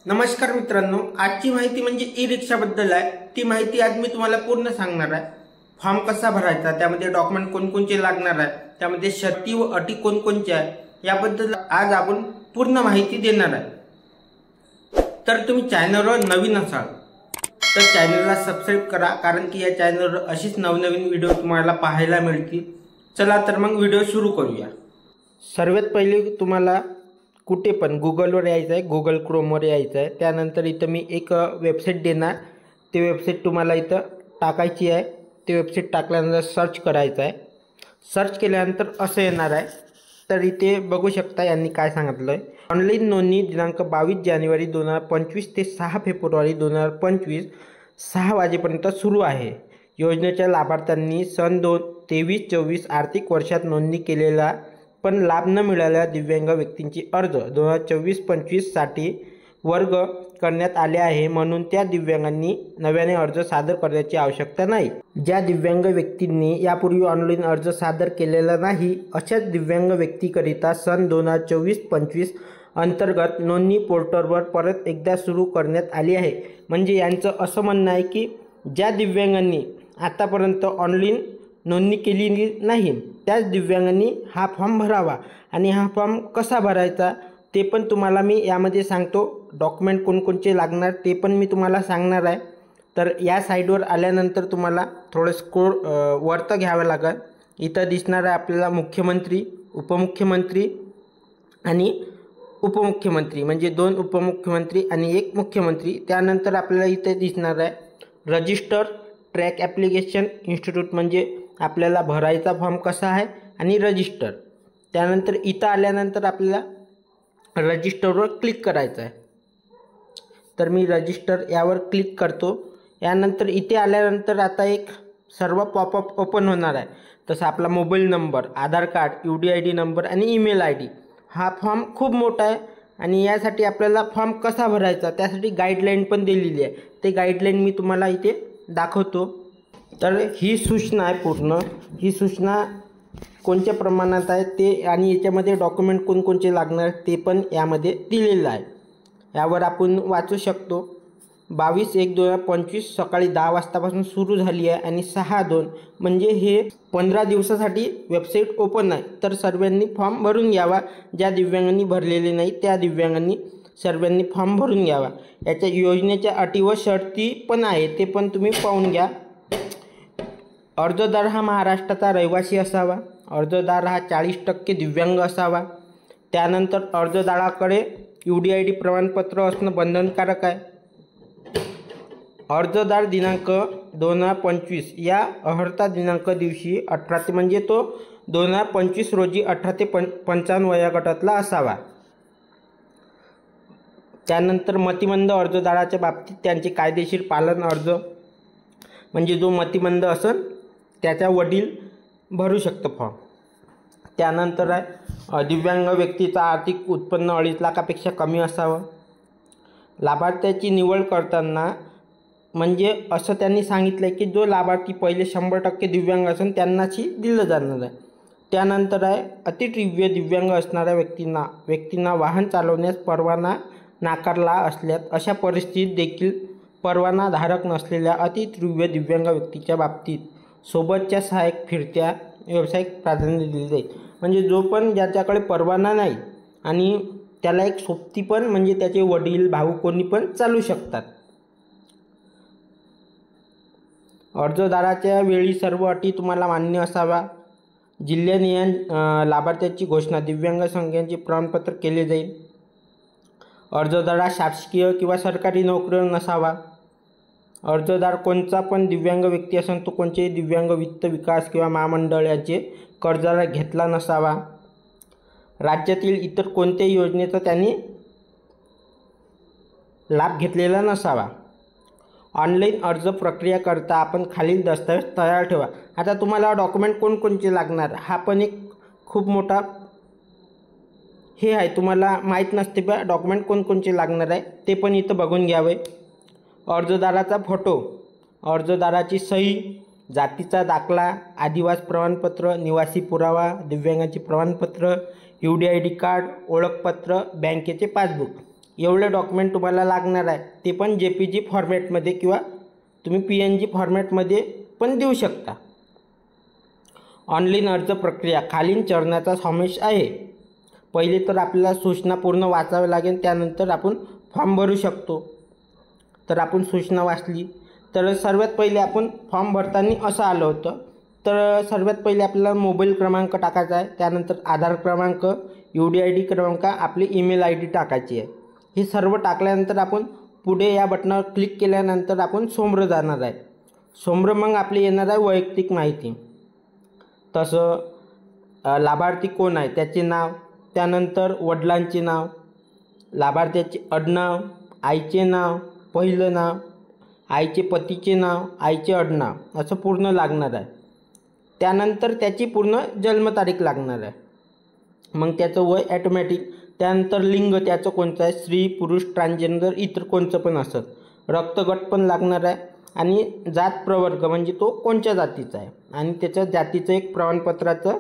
नमस्कार मित्रांनो, आजची माहिती म्हणजे ई रिक्षाबद्दल आहे। ती माहिती आज मी तुम्हाला पूर्ण सांगणार आहे। फॉर्म कसा भरायचा, त्यामध्ये डॉक्युमेंट कोणकोणते लागणार आहे, त्यामध्ये शर्ती व अटी कोणकोणत्या आहे, याबद्दल आज आपण पूर्ण माहिती देणार आहे। तर तुम्ही चॅनलवर नवीन असाल तर चॅनलला सबस्क्राइब करा, कारण की या चॅनलवर अशीच नवनवीन व्हिडिओ तुम्हाला पाहायला मिळतील। चला तर मग व्हिडिओ सुरू करूया। सर्वात पहिले तुम्हाला कुठे पण गुगलवर यायचं आहे, गुगल क्रोमवर यायचं आहे। त्यानंतर इथं मी एक वेबसाईट देणार, ती वेबसाईट तुम्हाला इथं टाकायची आहे। ती वेबसाईट टाकल्यानंतर सर्च करायचं आहे। सर्च केल्यानंतर असं येणार आहे। तर इथे बघू शकता यांनी काय सांगितलं आहे। ऑनलाईन नोंदणी दिनांक 22 जानेवारी 2025 ते 6 फेब्रुवारी 2025 6 वाजेपर्यंत सुरू आहे। योजनेच्या लाभार्थ्यांनी सन 23-24 आर्थिक वर्षात नोंदणी केलेला पण लाभ न मिळालेल्या दिव्यांग व्यक्तींची अर्ज 2024-25 साठी वर्ग करण्यात आले आहे, म्हणून त्या दिव्यांगांनी नव्याने अर्ज सादर करण्याची आवश्यकता नाही। ज्या दिव्यांग व्यक्तींनी यापूर्वी ऑनलाईन अर्ज सादर केलेला नाही अशाच दिव्यांग व्यक्तीकरिता सन 2024-25 अंतर्गत नोंदणी पोर्टलवर परत एकदा सुरू करण्यात आली आहे। म्हणजे यांचं असं म्हणणं आहे की ज्या दिव्यांगांनी आतापर्यंत ऑनलाईन नोंदणी केली नाही त्याच दिव्यांगांनी हा फॉर्म भरावा। आणि हा फॉर्म कसा भरायचा ते पण तुम्हाला मी यामध्ये सांगतो। डॉक्युमेंट कोणकोणते लागणार ते पण मी तुम्हाला सांगणार आहे। तर या साईडवर आल्यानंतर तुम्हाला थोडं स्क्रोल वरतं घ्यावं लागेल। इथं दिसणार आहे आपल्याला मुख्यमंत्री, उपमुख्यमंत्री आणि उपमुख्यमंत्री, म्हणजे 2 उपमुख्यमंत्री आणि 1 मुख्यमंत्री। त्यानंतर आपल्याला इथे दिसणार आहे रजिस्टर ट्रॅक ॲप्लिकेशन इन्स्टिट्यूट, म्हणजे आपल्याला भरायचा फॉर्म कसा आहे आणि रजिस्टर। त्यानंतर इथं आल्यानंतर आपल्याला रजिस्टरवर क्लिक करायचं आहे। तर मी रजिस्टर यावर क्लिक करतो। यानंतर इथे आल्यानंतर आता एक सर्व पॉपअप ओपन होणार आहे। तसं आपला मोबाईल नंबर, आधार कार्ड, UDID नंबर आणि ईमेल ID। हा फॉर्म खूप मोठा आहे आणि यासाठी आपल्याला फॉर्म कसा भरायचा त्यासाठी गाईडलाईन पण दिलेली आहे। ते गाईडलाईन मी तुम्हाला इथे दाखवतो। तर ही सूचना आहे पूर्ण, ही सूचना कोणत्या प्रमाणात आहे ते आणि याच्यामध्ये डॉक्युमेंट कोणकोणते लागणार ते पण यामध्ये दिलेलं आहे। यावर आपण वाचू शकतो। 22/1/2025 सकाळी 10 वाजतापासून सुरू झाली आहे आणि 6/2 म्हणजे हे 15 दिवसासाठी वेबसाईट ओपन आहे। तर सर्वांनी फॉर्म भरून घ्यावा। ज्या दिव्यांगांनी भरलेले नाही त्या दिव्यांगांनी सर्वांनी फॉर्म भरून घ्यावा। याच्या योजनेच्या अटी व शर्ती पण आहे, ते पण तुम्ही पाहून घ्या। अर्जदार हा महाराष्ट्राचा रहिवासी असावा। अर्जदार हा 40% दिव्यांग असावा। त्यानंतर अर्जदाराकडे UDID प्रमाणपत्र असणं बंधनकारक आहे। अर्जदार दिनांक 2025 या अर्हता दिनांक दिवशी 18 ते म्हणजे तो 2025 रोजी 18 ते 55 वयोगटातला असावा। त्यानंतर मतिमंद अर्जदाराच्या बाबतीत त्यांचे कायदेशीर पालन अर्ज, म्हणजे जो मतिमंद असेल त्याचा वडील भरू शकतो फॉर्म। त्यानंतर आहे दिव्यांग व्यक्तीचा आर्थिक उत्पन्न 2.5 लाखापेक्षा कमी असावं। लाभार्थ्याची निवड करताना म्हणजे असं त्यांनी सांगितलं आहे की जो लाभार्थी पहिले 100% दिव्यांग असेल त्यांनाच दिलं जाणार आहे। त्यानंतर आहे अतितीव्र दिव्यांग असणाऱ्या व्यक्तींना वाहन चालवण्यास परवाना नाकारला असल्यास अशा परिस्थितीत देखील परवाना धारक नसलेल्या अतितीव्र दिव्यांग व्यक्तीच्या बाबतीत सोबतच्या सहाय्यक फिरत्या व्यावसायिक प्राधान्य दिले जाईल। म्हणजे जो पण ज्याच्याकडे परवाना नाही आणि त्याला एक सोबती पण, म्हणजे त्याचे वडील, भाऊ कोणी पण चालू शकतात। अर्जदाराच्या वेळी सर्व अटी तुम्हाला मान्य असावा। जिल्हानिहाय लाभार्थ्याची घोषणा दिव्यांग संख्यांचे प्रमाणपत्र केले जाईल। अर्जदार शासकीय किंवा सरकारी नोकरीवर नसावा। अर्जदार कोणता पण दिव्यांग व्यक्ती असेल तो कोणत्याही दिव्यांग वित्त विकास किंवा महामंडळ याचे कर्जाला घेतला नसावा। राज्यातील इतर कोणत्याही योजनेचा त्यांनी लाभ घेतलेला नसावा। ऑनलाईन अर्ज प्रक्रिया करता आपण खालील दस्तावेज तयार ठेवा। आता तुम्हाला डॉक्युमेंट कोणकोणते लागणार हा पण एक खूप मोठा हे आहे, तुम्हाला माहीत नसते बा डॉक्युमेंट कोणकोणते लागणार आहे ते पण इथं बघून घ्यावे। अर्जदाराचा फोटो, अर्जदाराची सही, जातीचा दाखला, आदिवासी प्रमाणपत्र, निवासी पुरावा, दिव्यांगाचे प्रमाणपत्र, UDID कार्ड, ओळखपत्र, बँकेचे पासबुक एवढे डॉक्युमेंट तुम्हाला लागणार आहे, ते पण JPG फॉर्मॅटमध्ये किंवा तुम्ही PNG फॉर्मॅटमध्ये पण देऊ शकता. ऑनलाईन अर्ज प्रक्रिया खालील चरणाचा समावेश आहे. पहिले तर आपल्याला सूचना पूर्ण वाचावी लागेल, त्यानंतर आपण फॉर्म भरू शकतो. तर आपण सूचना वाचली तर सर्वात पहिले आपण फॉर्म भरताना असं आलं होतं. तर सर्वात पहिले आपल्याला मोबाईल क्रमांक टाकायचा आहे, त्यानंतर आधार क्रमांक, UDID क्रमांक, आपली ईमेल ID टाकायची आहे. हे सर्व टाकल्यानंतर आपण पुढे या बटनावर क्लिक केल्यानंतर आपण समोर जाणार आहे. समोर मग आपली येणार आहे वैयक्तिक माहिती. तसं लाभार्थी कोण आहे त्याचे नाव, त्यानंतर वडिलांचे नाव, लाभार्थ्याचे आडनाव, आईचे नाव, पहिलं नाव, आईचे पतीचे नाव, आईचे आडनाव, असं पूर्ण लागणार आहे. त्यानंतर त्याची पूर्ण जन्मतारीख लागणार आहे. मग त्याचं वय ॲटोमॅटिक, त्यानंतर लिंग त्याचं कोणतं आहे, स्त्री, पुरुष, ट्रान्सजेंडर, इतर कोणचं पण असत. रक्तगट पण लागणार आहे आणि जात प्रवर्ग म्हणजे तो कोणत्या जातीचा आहे आणि त्याच्या जातीचं एक प्रमाणपत्राचं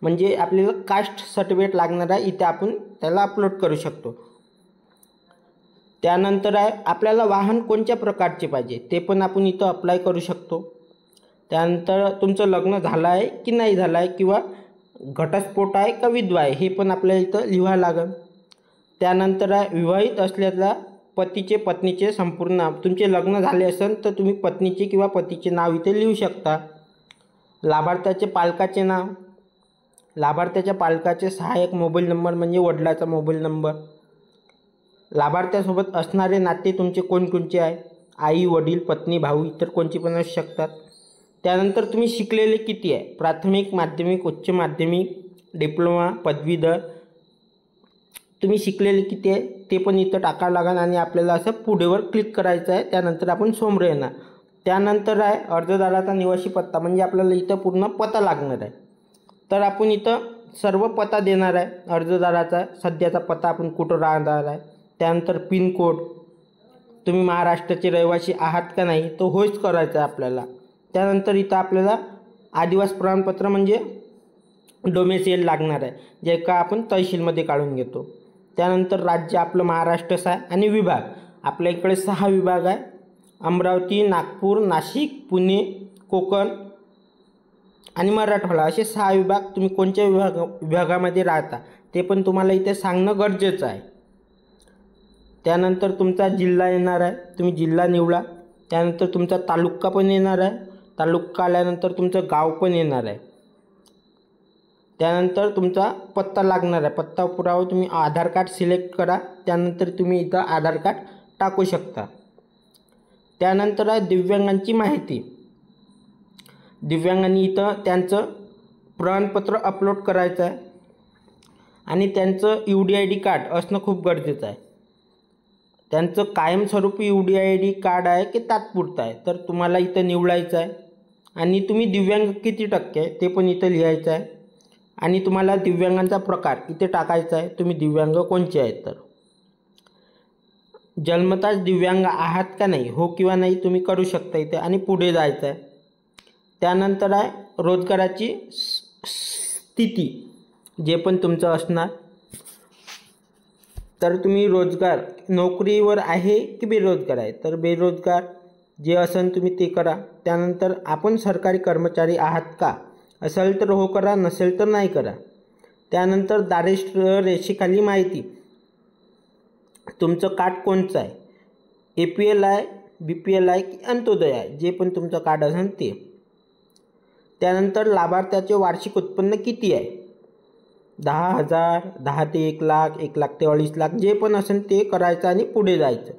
म्हणजे आपल्याला कास्ट सर्टिफिकेट लागणार आहे. इथे आपण त्याला अपलोड करू शकतो. त्यानंतर आहे आपल्याला वाहन कोणत्या प्रकारचे पाहिजे ते पण आपण इथं अप्लाय करू शकतो. त्यानंतर तुमचं लग्न झालं आहे की नाही झालं आहे किंवा घटस्फोट आहे का विधवा आहे हे पण आपल्याला इथं लिहावं लागेल. त्यानंतर आहे विवाहित असलेल्या पतीचे पत्नीचे संपूर्ण नाव. तुमचे लग्न झाले असेल तर तुम्ही पत्नीचे किंवा पतीचे नाव इथे लिहू शकता. लाभार्थ्याचे पालकाचे नाव, लाभार्थ्याच्या पालकाचे सहाय्यक मोबाईल नंबर म्हणजे वडिलाचा मोबाईल नंबर, लाभार्थ्यासोबत असणारे नाते तुमचे कोणकोणचे आहे, आई, वडील, पत्नी, भाऊ, इतर कोणची पण असू शकतात. त्यानंतर तुम्ही शिकलेले किती आहे, प्राथमिक, माध्यमिक, उच्च माध्यमिक, डिप्लोमा, पदवीधर, तुम्ही शिकलेले किती आहे ते पण इथं टाकावं लागेल आणि आपल्याला असं पुढेवर क्लिक करायचं आहे. त्यानंतर आपण समोर येणार. त्यानंतर आहे अर्जदाराचा निवासी पत्ता म्हणजे आपल्याला इथं पूर्ण पत्ता लागणार आहे. तर आपण इथं सर्व पत्ता देणार आहे अर्जदाराचा, सध्याचा पत्ता आपण कुठं राहणार आहे. त्यानंतर पिनकोड, तुम्ही महाराष्ट्राचे रहिवासी आहात का नाही तो होयच करायचा आहे आपल्याला. त्यानंतर इथं आपल्याला आदिवासी प्रमाणपत्र म्हणजे डोमेसियल लागणार आहे, जे का आपण तहसीलमध्ये काढून घेतो. त्यानंतर राज्य आपलं महाराष्ट्रच आहे आणि विभाग आपल्या इकडे 6 विभाग आहे, अमरावती, नागपूर, नाशिक, पुणे, कोकण आणि मराठवाडा असे 6 विभाग. तुम्ही कोणत्या विभागामध्ये राहता ते पण तुम्हाला इथे सांगणं गरजेचं आहे. त्यानंतर तुमचा जिल्हा येणार आहे, तुम्ही जिल्हा निवडा. त्यानंतर तुमचा तालुका पण येणार आहे, तालुका आल्यानंतर तुमचं गाव पण येणार आहे. त्यानंतर तुमचा पत्ता लागणार आहे, पत्ता पुरावा तुम्ही आधार कार्ड सिलेक्ट करा. त्यानंतर तुम्ही इथं आधार कार्ड टाकू शकता. त्यानंतर आहे दिव्यांगांची माहिती. दिव्यांगांनी इथं त्यांचं प्रमाणपत्र अपलोड करायचं आहे आणि त्यांचं UDID कार्ड असणं खूप गरजेचं आहे. त्यांचं कायमस्वरूपी UDID कार्ड आहे की तात्पुरतं आहे तर तुम्हाला इथं निवडायचं आहे. आणि तुम्ही दिव्यांग किती टक्के आहे ते पण इथं लिहायचं आहे. आणि तुम्हाला दिव्यांगांचा प्रकार इथे टाकायचा आहे, तुम्ही दिव्यांग कोणचे आहेत. तर जन्मताच दिव्यांग आहात का नाही, हो किंवा नाही तुम्ही करू शकता इथे आणि पुढे जायचं आहे. त्यानंतर आहे रोजगाराची स्थिती, जे पण तुमचं असणार. तर तुम्ही रोजगार नोकरीवर आहे की बेरोजगार आहे, तर बेरोजगार जे असेल तुम्ही ते करा. त्यानंतर आपण सरकारी कर्मचारी आहात का, असेल तर हो करा, नसेल तर नाही करा. त्यानंतर दारिद्र्य रेषेखाली माहिती, तुमचं कार्ड कोणचं आहे, APL आहे, BPL आहे की अंत्योदय आहे, जे पण तुमचं कार्ड असेल ते. त्यानंतर लाभार्थ्याचे वार्षिक उत्पन्न किती आहे, 10,000, 10 ते 1 लाख, 1 लाख ते 2.5 लाख, जे पण असेल ते करायचं आणि पुढे जायचं.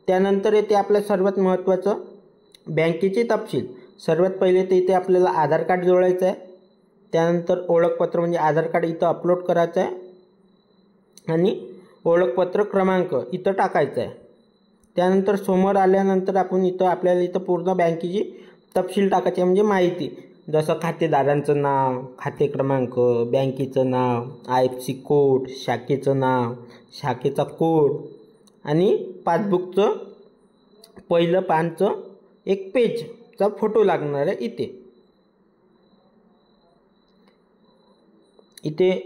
त्यानंतर येते आपल्या सर्वात महत्त्वाचं बँकेचे तपशील. सर्वात पहिले ते इथे आपल्याला आधार कार्ड जोडायचं आहे. त्यानंतर ओळखपत्र म्हणजे आधार कार्ड इथं अपलोड करायचं आहे आणि ओळखपत्र क्रमांक इथं टाकायचा आहे. त्यानंतर समोर आल्यानंतर आपण इथं आपल्याला इथं पूर्ण बँकेची तपशील टाकायची म्हणजे माहिती, जसं खातेदारांचं नाव, खाते क्रमांक, बँकेचं नाव, IFSC कोड, शाखेचं नाव, शाखेचा कोड आणि पासबुकचं पहिलं पानचं एक पेजचा फोटो लागणार आहे इथे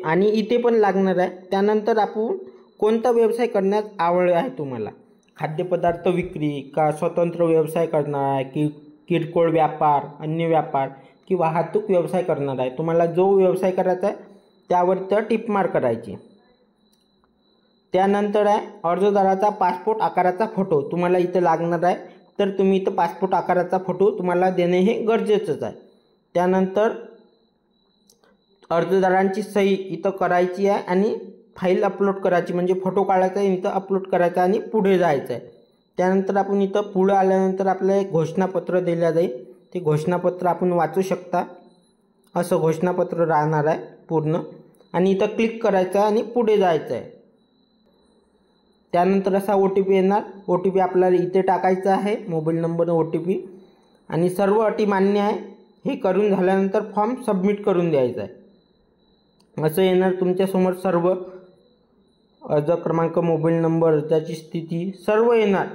आणि इथे पण लागणार आहे. त्यानंतर आपण कोणता व्यवसाय करण्यात आवड आहे तुम्हाला? खाद्यपदार्थ विक्री का स्वतंत्र व्यवसाय करणार आहे की किरकोळ व्यापार, अन्य व्यापार की वाहतूक व्यवसाय करणार आहे? तुम्हाला जो व्यवसाय करायचा आहे त्यावर तर टिक मार्क करायची. त्यानंतर आहे अर्जदाराचा पासपोर्ट आकाराचा फोटो तुम्हाला इथं लागणार आहे, तर तुम्ही इथं पासपोर्ट आकाराचा फोटो तुम्हाला देणे हे गरजेचंच आहे. त्यानंतर अर्जदारांची सही इथं करायची आहे आणि फाईल अपलोड करायची, म्हणजे फोटो काढायचा आहे, इथं अपलोड करायचा आणि पुढे जायचं आहे. त्यानंतर आपण इथं पुढे आल्यानंतर आपल्याला एक घोषणापत्र दिलं जाईल, ते घोषणापत्र आपण वाचू शकता. असं घोषणापत्र राहणार आहे पूर्ण, आणि इथं क्लिक करायचं आहे आणि पुढे जायचं आहे. त्यानंतर असा OTP येणार. OTP आपल्याला इथे टाकायचा आहे, मोबाईल नंबर OTP, आणि सर्व अटी मान्य आहे. हे करून झाल्यानंतर फॉर्म सबमिट करून द्यायचा आहे. असं येणार तुमच्यासमोर सर्व अर्ज क्रमांक, मोबाईल नंबर, अर्जाची स्थिती सर्व येणार.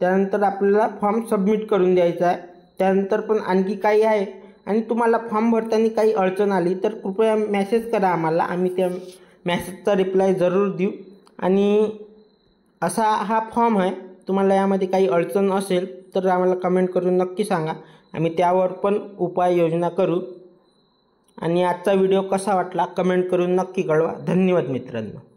त्यानंतर आपल्याला फॉर्म सबमिट करून द्यायचा आहे. त्यानंतर पण आणखी काही आहे, आणि तुम्हाला फॉर्म भरताना काही अडचण आली तर कृपया मेसेज करा आम्हाला, आम्ही त्या मेसेजचा रिप्लाय जरूर देऊ. आणि असा हा फॉर्म आहे. तुम्हाला यामध्ये काही अडचण असेल तर आम्हाला कमेंट करून नक्की सांगा, आम्ही त्यावर पण उपाययोजना करू. आणि आजचा व्हिडिओ कसा वाटला कमेंट करून नक्की कळवा. धन्यवाद मित्रांनो.